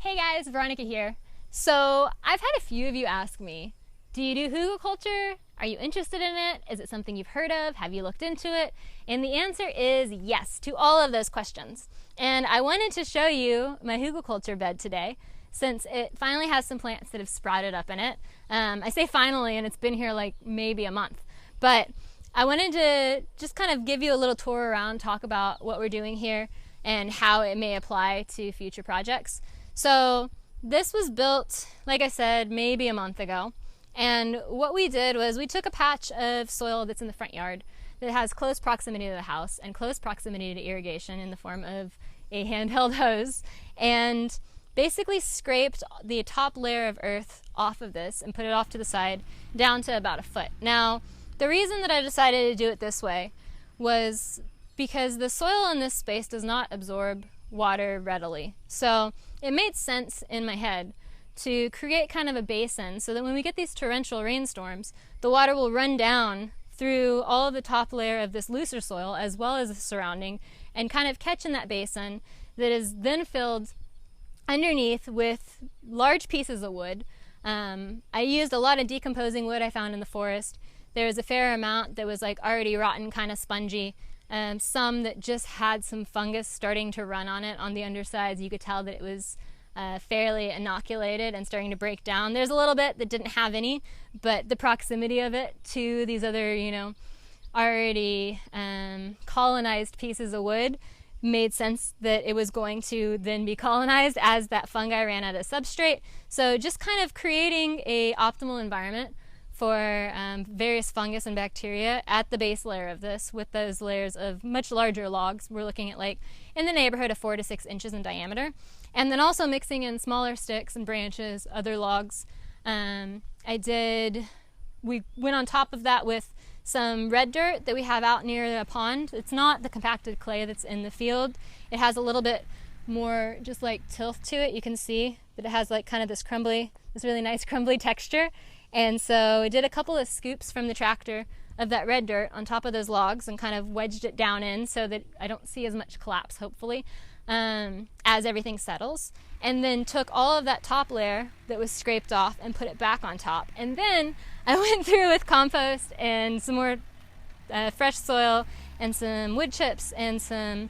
Hey guys, Veronica here. So I've had a few of you ask me, do you do hugelkultur? Are you interested in it? Is it something you've heard of? Have you looked into it? And the answer is yes to all of those questions. And I wanted to show you my hugelkultur bed today, since it finally has some plants that have sprouted up in it. I say finally, and it's been here like maybe a month. But I wanted to just kind of give you a little tour around, talk about what we're doing here and how it may apply to future projects. So this was built, like I said, maybe a month ago. And what we did was we took a patch of soil that's in the front yard that has close proximity to the house and close proximity to irrigation in the form of a handheld hose, and basically scraped the top layer of earth off of this and put it off to the side down to about a foot. Now, the reason that I decided to do it this way was because the soil in this space does not absorb water readily. So it made sense in my head to create kind of a basin so that when we get these torrential rainstorms, the water will run down through all of the top layer of this looser soil as well as the surrounding and kind of catch in that basin that is then filled underneath with large pieces of wood. I used a lot of decomposing wood I found in the forest. There was a fair amount that was like already rotten, kind of spongy. Some that just had some fungus starting to run on it on the undersides. You could tell that it was fairly inoculated and starting to break down. There's a little bit that didn't have any, but the proximity of it to these other, already colonized pieces of wood made sense that it was going to then be colonized as that fungi ran out of substrate. So just kind of creating a optimal environment for various fungus and bacteria at the base layer of this, with those layers of much larger logs. We're looking at like in the neighborhood of 4 to 6 inches in diameter. And then also mixing in smaller sticks and branches, other logs. We went on top of that with some red dirt that we have out near the pond. It's not the compacted clay that's in the field. It has a little bit more just like tilth to it. You can see that it has like kind of this really nice crumbly texture. And so I did a couple of scoops from the tractor of that red dirt on top of those logs and kind of wedged it down in so that I don't see as much collapse, hopefully, as everything settles. And then took all of that top layer that was scraped off and put it back on top. And then I went through with compost and some more fresh soil and some wood chips and some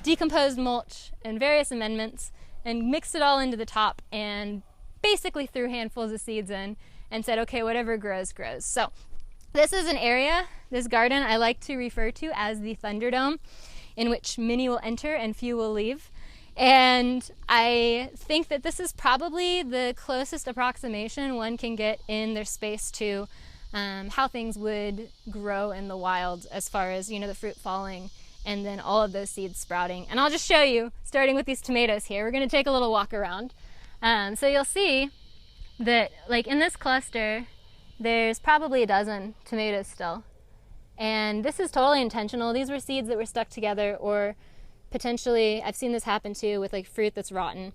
decomposed mulch and various amendments and mixed it all into the top and basically threw handfuls of seeds in and said, okay, whatever grows, grows. So this is an area, this garden, I like to refer to as the Thunderdome, in which many will enter and few will leave. And I think that this is probably the closest approximation one can get in their space to how things would grow in the wild, as far as, the fruit falling and then all of those seeds sprouting. And I'll just show you, starting with these tomatoes here. We're going to take a little walk around. So you'll see that, like in this cluster, there's probably a dozen tomatoes still. And this is totally intentional. These were seeds that were stuck together, or potentially, I've seen this happen too with like fruit that's rotten.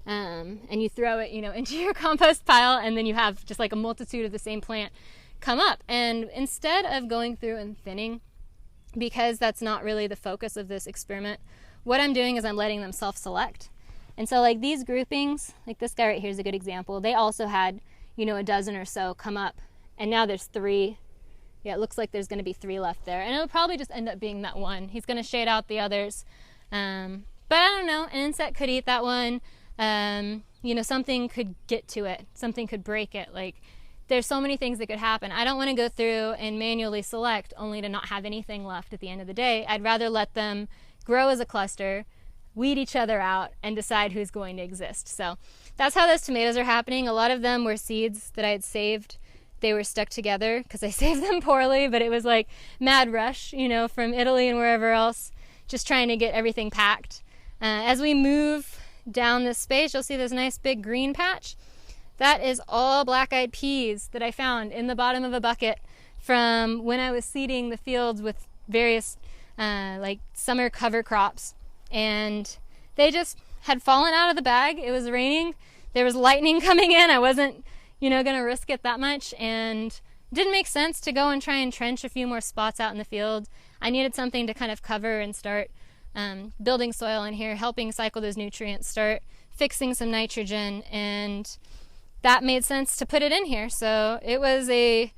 And you throw it, into your compost pile, and then you have just like a multitude of the same plant come up. And instead of going through and thinning, because that's not really the focus of this experiment, what I'm doing is I'm letting them self-select. And so like these groupings, like this guy right here is a good example. They also had, a dozen or so come up, and now there's 3. Yeah, it looks like there's going to be 3 left there. And it'll probably just end up being that one. He's going to shade out the others. But I don't know, an insect could eat that one. Something could get to it. Something could break it. Like, there's so many things that could happen. I don't want to go through and manually select only to not have anything left at the end of the day. I'd rather let them grow as a cluster, weed each other out, and decide who's going to exist. So that's how those tomatoes are happening. A lot of them were seeds that I had saved. They were stuck together because I saved them poorly, but it was like mad rush, from Italy and wherever else, just trying to get everything packed. As we move down this space, you'll see this nice big green patch. That is all black-eyed peas that I found in the bottom of a bucket from when I was seeding the fields with various like summer cover crops. And they just had fallen out of the bag. It was raining. There was lightning coming in. I wasn't going to risk it that much, and it didn't make sense to go and try and trench a few more spots out in the field. I needed something to kind of cover and start building soil in here, helping cycle those nutrients, start fixing some nitrogen, and that made sense to put it in here. So it was a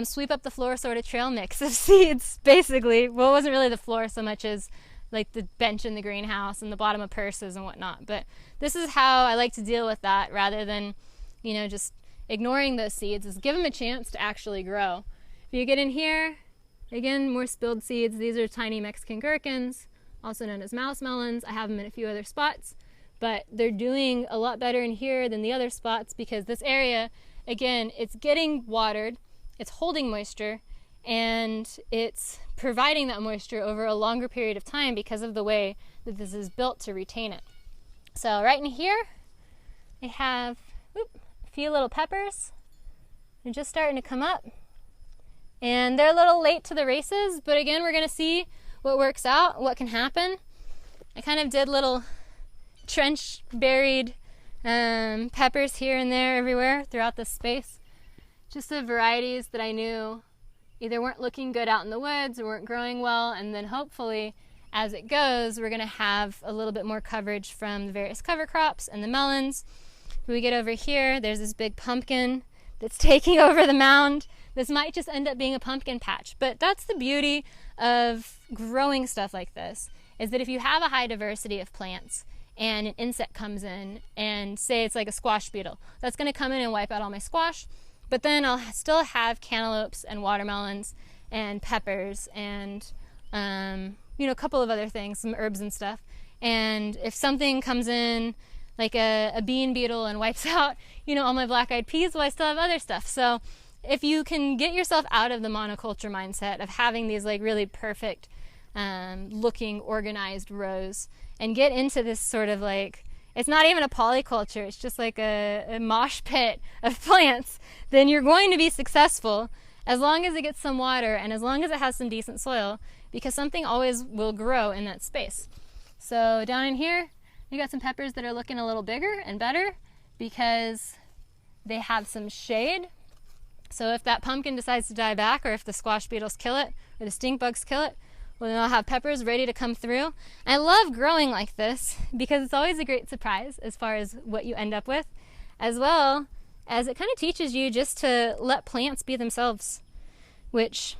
sweep up the floor sort of trail mix of seeds, basically. Well, it wasn't really the floor so much as like the bench in the greenhouse and the bottom of purses and whatnot. But this is how I like to deal with that, rather than, you know, just ignoring those seeds, is give them a chance to actually grow. If you get in here, again, more spilled seeds. These are tiny Mexican gherkins, also known as mouse melons. I have them in a few other spots, but they're doing a lot better in here than the other spots because this area, again, it's getting watered, it's holding moisture, and it's providing that moisture over a longer period of time because of the way that this is built to retain it. So right in here, I have a few little peppers. They're just starting to come up. And they're a little late to the races, but again, we're going to see what works out, what can happen. I kind of did little trench buried peppers here and there everywhere throughout this space. Just the varieties that I knew either weren't looking good out in the woods or weren't growing well, and then hopefully as it goes, we're going to have a little bit more coverage from the various cover crops and the melons. When we get over here, there's this big pumpkin that's taking over the mound. This might just end up being a pumpkin patch, but that's the beauty of growing stuff like this, is that if you have a high diversity of plants and an insect comes in and say it's like a squash beetle, that's going to come in and wipe out all my squash, but then I'll still have cantaloupes and watermelons and peppers and you know, a couple of other things, some herbs and stuff. And if something comes in like a bean beetle and wipes out, you know, all my black-eyed peas, well, I still have other stuff. So if you can get yourself out of the monoculture mindset of having these like really perfect looking organized rows and get into this sort of like, it's not even a polyculture, it's just like a mosh pit of plants, then you're going to be successful as long as it gets some water and as long as it has some decent soil, because something always will grow in that space. So down in here, we got some peppers that are looking a little bigger and better because they have some shade. So if that pumpkin decides to die back, or if the squash beetles kill it, or the stink bugs kill it, well, then I'll have peppers ready to come through. I love growing like this because it's always a great surprise as far as what you end up with, as well as it kind of teaches you just to let plants be themselves, which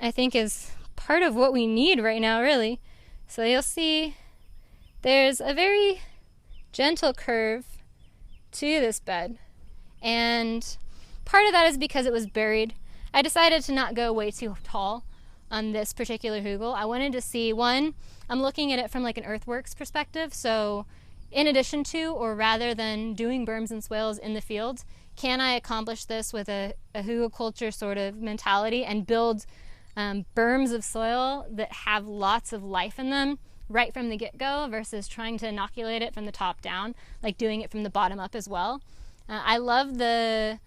I think is part of what we need right now, really. So you'll see there's a very gentle curve to this bed, and part of that is because it was buried. I decided to not go way too tall on this particular hugel. I wanted to see, one, I'm looking at it from like an earthworks perspective, so in addition to, or rather than doing berms and swales in the field, can I accomplish this with a Hügelkultur sort of mentality and build berms of soil that have lots of life in them right from the get-go versus trying to inoculate it from the top down, like doing it from the bottom up as well. I love the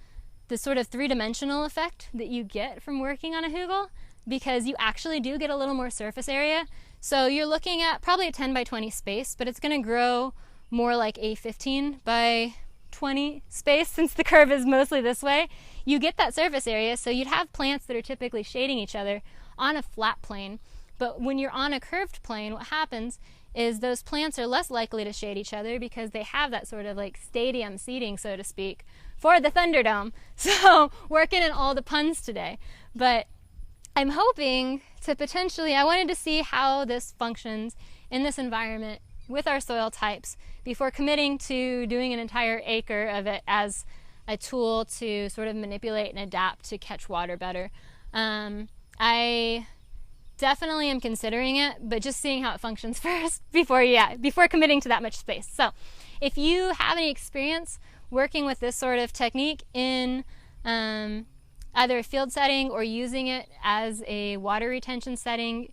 sort of three-dimensional effect that you get from working on a hugel, because you actually do get a little more surface area. So you're looking at probably a 10 by 20 space, but it's going to grow more like a 15 by 20 space since the curve is mostly this way. You get that surface area, so you'd have plants that are typically shading each other on a flat plane. But when you're on a curved plane, what happens is those plants are less likely to shade each other because they have that sort of like stadium seating, so to speak, for the Thunderdome. So working in all the puns today. But I'm hoping to potentially, I wanted to see how this functions in this environment with our soil types before committing to doing an entire acre of it as a tool to sort of manipulate and adapt to catch water better. I definitely am considering it, but just seeing how it functions first before committing to that much space. So if you have any experience working with this sort of technique in either a field setting or using it as a water retention setting,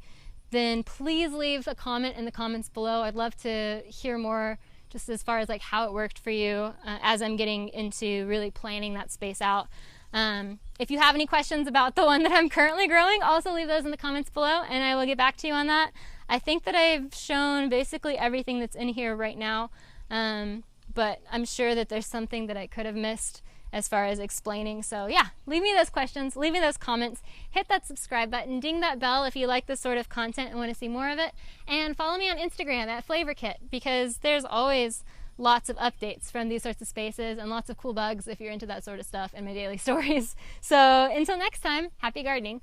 then please leave a comment in the comments below. I'd love to hear more just as far as like how it worked for you as I'm getting into really planning that space out. If you have any questions about the one that I'm currently growing, also leave those in the comments below and I will get back to you on that. I think that I've shown basically everything that's in here right now, but I'm sure that there's something that I could have missed as far as explaining. So yeah, leave me those questions, leave me those comments, hit that subscribe button, ding that bell if you like this sort of content and want to see more of it, and follow me on Instagram at FlavorKit, because there's always lots of updates from these sorts of spaces and lots of cool bugs if you're into that sort of stuff in my daily stories. So until next time, happy gardening.